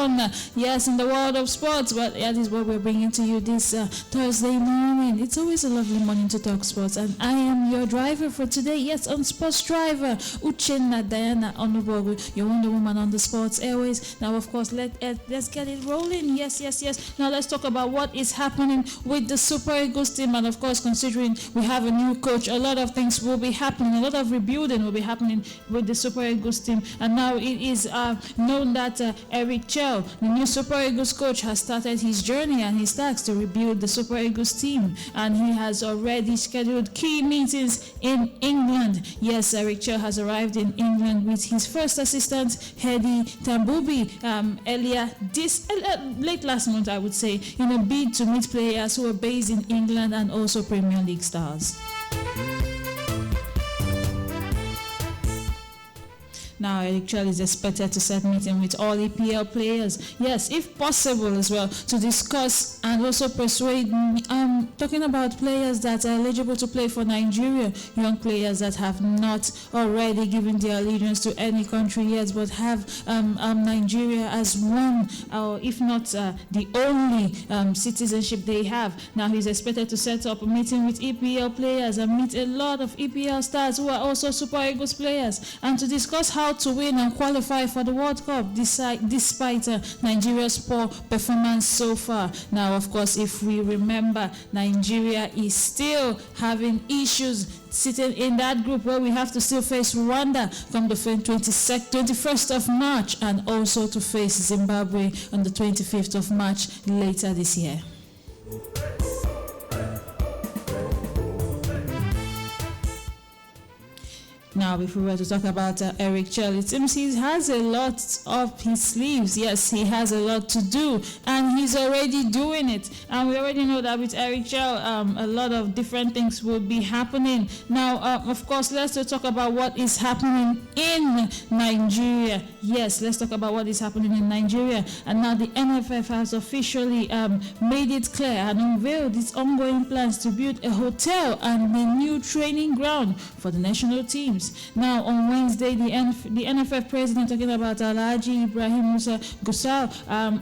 down. Yes, in the world of sports. But that is what we're bringing to you this Thursday morning. It's always a lovely morning to talk sports, and I am your driver for today. Yes, on Sports Driver, Uchenna Diana Onubogu, your Wonder Woman on the Sports Airways. Now, of course, let's get it rolling. Yes. Now let's talk about what is happening with the Super Eagles team, and of course, considering we have a new coach, a lot of things will be happening. A lot of rebuilding will be happening with the Super Eagles team, and now it is known that Eric Chell, the new Super Eagles coach, has started his journey and his tasks to rebuild the Super Eagles team, and he has already scheduled key meetings in England. Yes, Eric Chell has arrived in England with his first assistant, Hedi Tambubi, late last month, I would say, in a bid to meet players who are based in England and also Premier League stars. Now, Eric Chell is expected to set meeting with all EPL players, yes, if possible as well, to discuss and also persuade, talking about players that are eligible to play for Nigeria, young players that have not already given their allegiance to any country yet, but have Nigeria as one, or if not the only citizenship they have. Now, he's expected to set up a meeting with EPL players and meet a lot of EPL stars who are also Super Eagles players, and to discuss how to win and qualify for the World Cup despite Nigeria's poor performance so far. Now, of course, if we remember, Nigeria is still having issues sitting in that group where we have to still face Rwanda from the 21st of March, and also to face Zimbabwe on the 25th of March later this year. Now, if we were to talk about Eric Chell, it seems he has a lot up his sleeves. Yes, he has a lot to do, and he's already doing it. And we already know that with Eric Chell, a lot of different things will be happening. Now, of course, let's talk about what is happening in Nigeria. Yes, let's talk about what is happening in Nigeria. And now the NFF has officially made it clear and unveiled its ongoing plans to build a hotel and a new training ground for the national teams. Now, on Wednesday, the NFF president, talking about Alhaji Ibrahim Musa Gusau,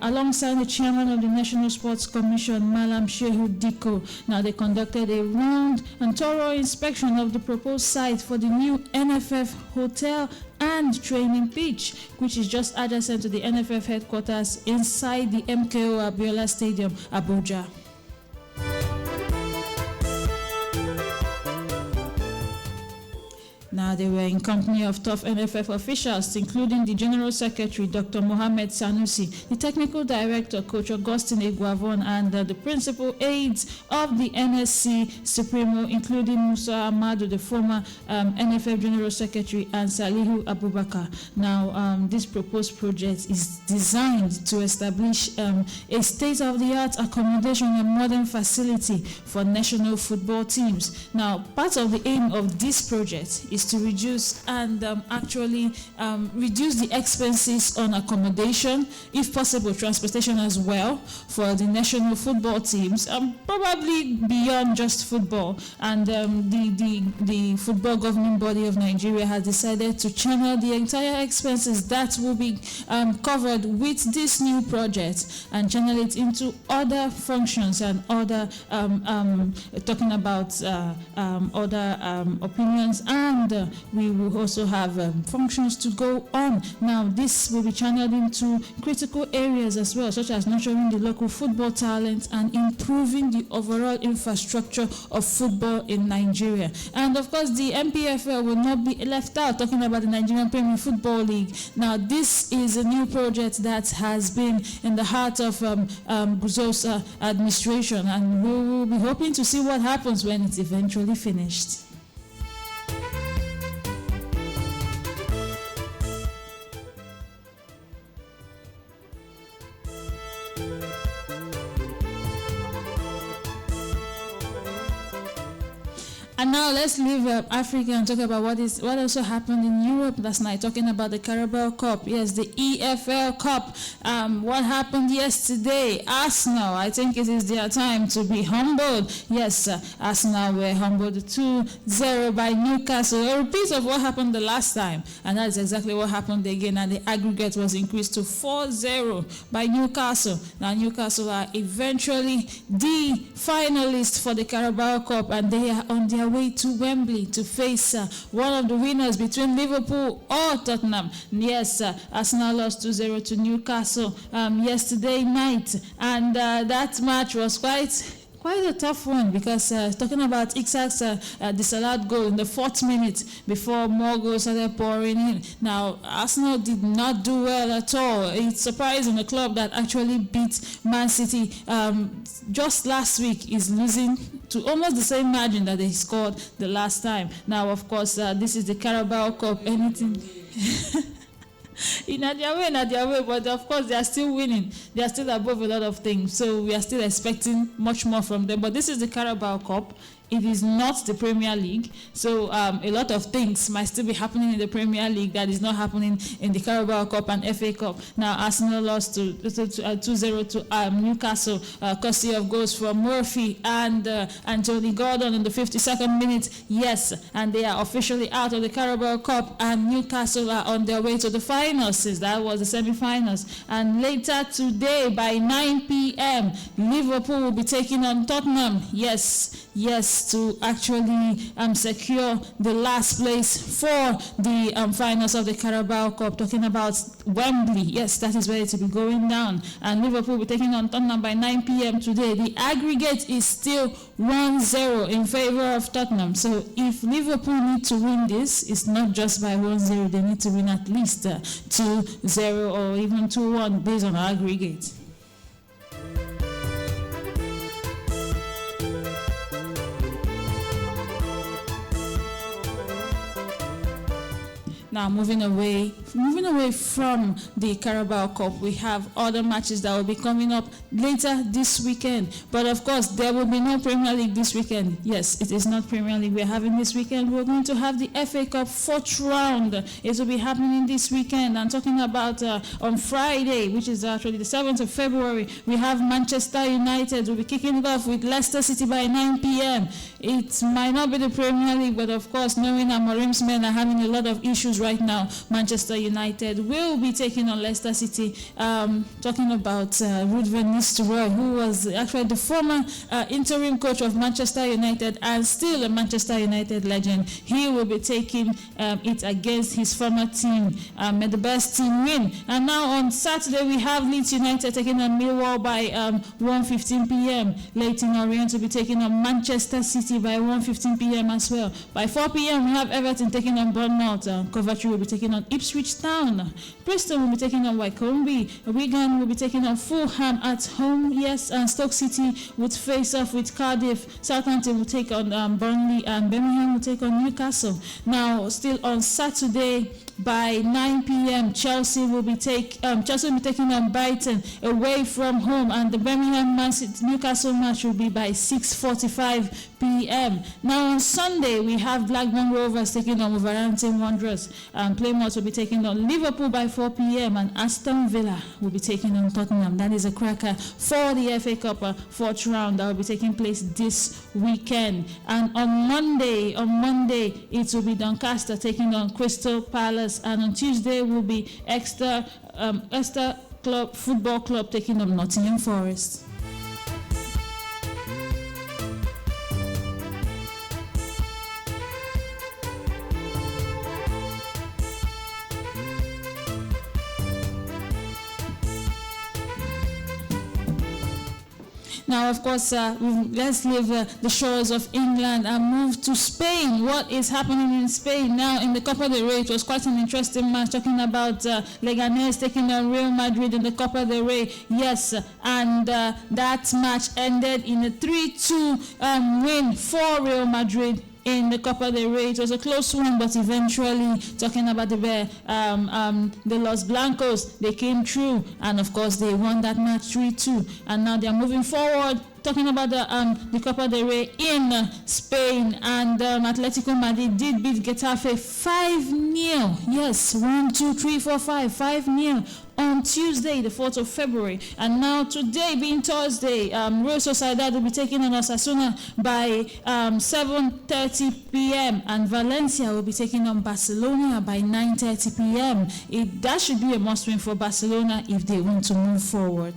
alongside the chairman of the National Sports Commission, Malam Shehu Diko. Now, they conducted a round and thorough inspection of the proposed site for the new NFF hotel and training pitch, which is just adjacent to the NFF headquarters inside the MKO Abiola Stadium, Abuja. Now, they were in company of top NFF officials, including the General Secretary, Dr. Mohamed Sanusi, the Technical Director, Coach Augustine Eguavon, and the principal aides of the NSC Supremo, including Musa Ahmadu, the former NFF General Secretary, and Salihu Abubakar. Now, this proposed project is designed to establish a state-of-the-art accommodation and modern facility for national football teams. Now, part of the aim of this project is to reduce and reduce the expenses on accommodation, if possible transportation as well, for the national football teams, probably beyond just football. And the football governing body of Nigeria has decided to channel the entire expenses that will be covered with this new project and channel it into other functions and other talking about other opinions, and we will also have functions to go on. Now, this will be channeled into critical areas as well, such as nurturing the local football talent and improving the overall infrastructure of football in Nigeria. And of course, the MPFL will not be left out, talking about the Nigerian Premier Football League. Now, this is a new project that has been in the heart of Guzo's administration, and we will be hoping to see what happens when it's eventually finished. And now let's leave Africa and talk about what also happened in Europe last night, talking about the Carabao Cup. Yes, the EFL Cup. What happened yesterday? Arsenal, I think it is their time to be humbled. Yes, Arsenal were humbled 2-0 by Newcastle. A repeat of what happened the last time. And that is exactly what happened again. And the aggregate was increased to 4-0 by Newcastle. Now Newcastle are eventually the finalists for the Carabao Cup, and they are on their way to Wembley to face one of the winners between Liverpool or Tottenham. Yes, Arsenal lost 2-0 to Newcastle yesterday night, and that match was quite a tough one, because talking about Isak's disallowed goal in the 4th minute before more goals started pouring in. Now, Arsenal did not do well at all. It's surprising a club that actually beat Man City just last week is losing to almost the same margin that they scored the last time. Now, of course, this is the Carabao Cup. Anything... in their way, but of course they are still winning. They are still above a lot of things, so we are still expecting much more from them. But this is the Carabao Cup. It is not the Premier League, so a lot of things might still be happening in the Premier League that is not happening in the Carabao Cup and FA Cup. Now, Arsenal lost 2-0 to Newcastle, courtesy of goals from Murphy and Anthony Gordon in the 52nd minute. Yes, and they are officially out of the Carabao Cup, and Newcastle are on their way to the finals, since that was the semi-finals. And later today, by 9 p.m., Liverpool will be taking on Tottenham. Yes, to actually secure the last place for the finals of the Carabao Cup. Talking about Wembley, yes, that is where it will be going down. And Liverpool will be taking on Tottenham by 9 p.m. today. The aggregate is still 1-0 in favor of Tottenham. So if Liverpool need to win this, it's not just by 1-0. They need to win at least 2-0 or even 2-1 based on aggregate. Now, moving away from the Carabao Cup, we have other matches that will be coming up later this weekend. But of course, there will be no Premier League this weekend. Yes, it is not Premier League we're having this weekend. We're going to have the FA Cup 4th round. It will be happening this weekend. I'm talking about on Friday, which is actually the 7th of February, we have Manchester United will be kicking it off with Leicester City by 9 p.m. It might not be the Premier League, but of course, knowing that Amorim's men are having a lot of issues right now, Manchester United will be taking on Leicester City. Talking about Ruud van Nistelrooy, who was actually the former interim coach of Manchester United and still a Manchester United legend. He will be taking it against his former team. May the best team win. And now on Saturday, we have Leeds United taking on Millwall by 1:15 p.m. Leyton Orient will be taking on Manchester City by 1:15 p.m. as well. By 4 p.m., we have Everton taking on Bournemouth. Coventry will be taking on Ipswich Town. Preston will be taking on Wycombe. Wigan will be taking on Fulham at home. Yes, and Stoke City would face off with Cardiff. Southampton will take on Burnley, and Birmingham will take on Newcastle. Now, still on Saturday, by 9 p.m., Chelsea will be taking on Brighton away from home, and the Birmingham Newcastle match will be by 6:45 p.m. Now on Sunday, we have Blackburn Rovers taking on Wolverhampton Wanderers, and Plymouth will be taking on Liverpool by 4 p.m. and Aston Villa will be taking on Tottenham. That is a cracker for the FA Cup 4th round that will be taking place this weekend. And on Monday, it will be Doncaster taking on Crystal Palace, and on Tuesday will be Exeter Football Club taking on Nottingham Forest. Now, of course, let's leave the shores of England and move to Spain. What is happening in Spain now in the Copa del Rey? It was quite an interesting match, talking about Leganés taking on Real Madrid in the Copa del Rey. Yes, and that match ended in a 3-2 win for Real Madrid in the Copa del Rey. It was a close one, but eventually, talking about the Los Blancos, they came through, and of course, they won that match 3-2, and now they are moving forward talking about the Copa del Rey in Spain, and Atletico Madrid did beat Getafe 5-0. Yes, 1, 2, 3, 4, 5, 5-0 on Tuesday, the 4th of February. And now today, being Thursday, Real Sociedad will be taking on Osasuna by 7:30 p.m. and Valencia will be taking on Barcelona by 9:30 p.m. That should be a must-win for Barcelona if they want to move forward.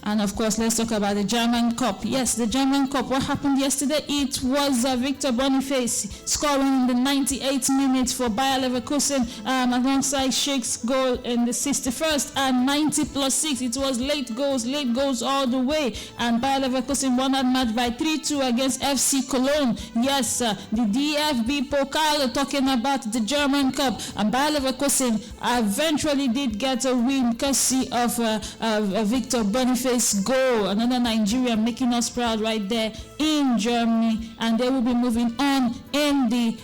And of course, let's talk about the German Cup. Yes, the German Cup. What happened yesterday? It was Victor Boniface scoring in the 98th minute for Bayer Leverkusen alongside Schick's goal in the 61st and 90 plus 6. It was late goals all the way. And Bayer Leverkusen won that match by 3-2 against FC Cologne. Yes, the DFB Pokal, talking about the German Cup. And Bayer Leverkusen eventually did get a win courtesy of Victor Boniface goal, another Nigerian making us proud right there in Germany, and they will be moving on in the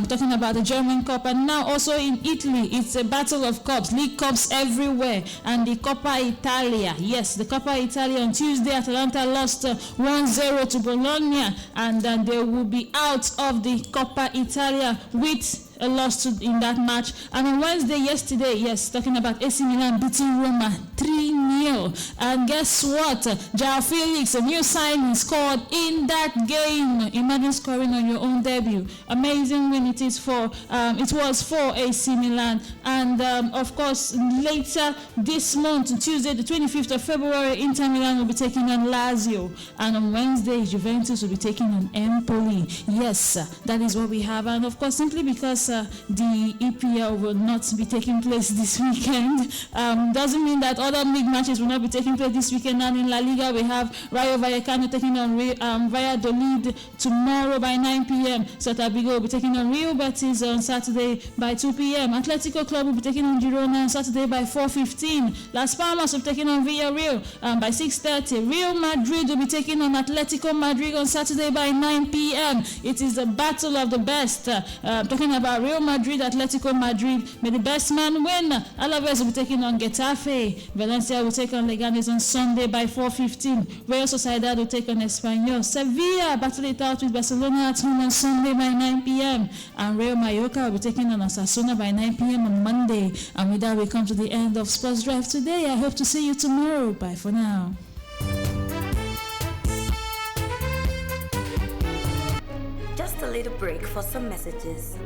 talking about the German Cup. And now also in Italy, it's a battle of cups, league cups everywhere, and the Coppa Italia. Yes, the Coppa Italia on Tuesday, Atalanta lost 1-0 to Bologna, and then they will be out of the Coppa Italia with a loss in that match. And on Wednesday, yesterday, yes, talking about AC Milan beating Roma 3-0. And guess what? João Felix, a new signing, scored in that game. Imagine scoring on your own debut. Amazing win it is for it was for AC Milan. And of course, later this month, Tuesday, the 25th of February, Inter Milan will be taking on Lazio. And on Wednesday, Juventus will be taking on Empoli. Yes, that is what we have. And of course, simply because the EPL will not be taking place this weekend, doesn't mean that other league matches will not be taking place this weekend. And in Laliga, we have Rayo Vallecano taking on Valladolid tomorrow by 9 p.m. Celta Vigo will be taking on Real Betis on Saturday by 2 p.m. Atletico Club will be taking on Girona on Saturday by 4:15. Las Palmas will be taking on Villarreal by 6:30. Real Madrid will be taking on Atletico Madrid on Saturday by 9 p.m. It is the battle of the best. Talking about Real Madrid, Atletico Madrid, may the best man win. Alaves will be taking on Getafe. Valencia will take on Leganes on Sunday by 4:15. Real Sociedad will take on Espanyol. Sevilla battle it out with Barcelona at home on Sunday by 9 p.m. And Real Mallorca will be taking on Osasuna by 9 p.m. on Monday. And with that, we come to the end of Sports Drive today. I hope to see you tomorrow. Bye for now. Just a little break for some messages.